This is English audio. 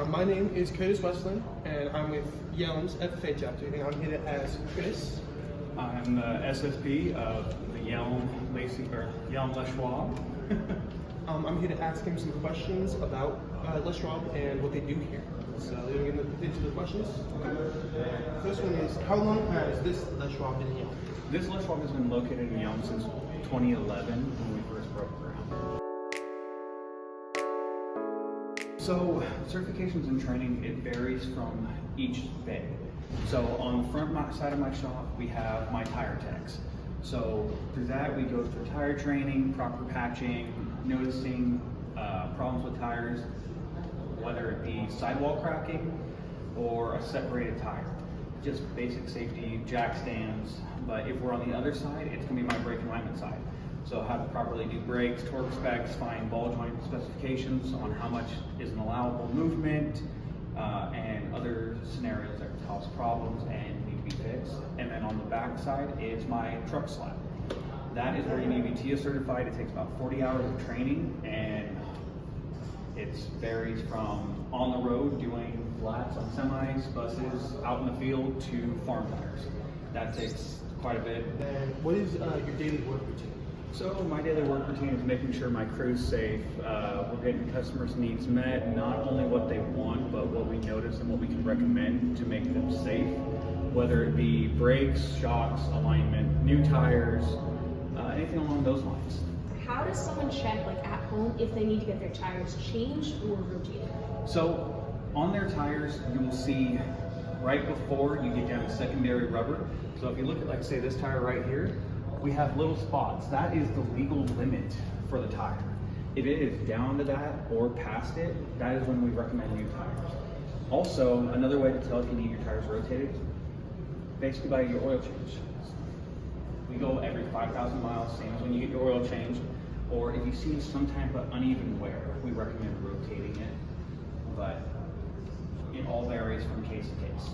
My name is Curtis Westland, and I'm with Yelm's FFA chapter, and I'm here to ask Chris. I'm the SSP of the Yelm Schwab. I'm here to ask him some questions about Schwab and what they do here. So we're going to get into the questions. First one is, how long has this Schwab been in Yelm? This Schwab has been located in Yelm since 2011 when we first broke ground. So certifications and training, it varies from each bay. So on the front side of my shop, we have my tire techs. So through that, we go through tire training, proper patching, noticing problems with tires, whether it be sidewall cracking or a separated tire. Just basic safety, jack stands. But if we're on the other side, it's gonna be my brake alignment side. So how to properly do brakes, torque specs, find ball joint specifications on how much is an allowable movement, and other scenarios that can cause problems and need to be fixed. And then on the back side is my truck slab. That is where you need to be TIA certified. It takes about 40 hours of training, and it varies from on the road doing flats on semis, buses, out in the field to farm tires. That takes quite a bit. And what is your daily work routine? So my daily work routine is making sure my crew's safe. We're getting customers' needs met, not only what they want, but what we notice and what we can recommend to make them safe, whether it be brakes, shocks, alignment, new tires, anything along those lines. How does someone check, like at home, if they need to get their tires changed or rotated? So on their tires, you will see right before you get down to secondary rubber. So if you look at, like, say, this tire right here, we have little spots. That is the legal limit for the tire. If it is down to that or past it, that is when we recommend new tires. Also, another way to tell if you need your tires rotated, basically by your oil change. We go every 5,000 miles, same as when you get your oil changed. Or if you see some type of uneven wear, we recommend rotating it. But it all varies from case to case.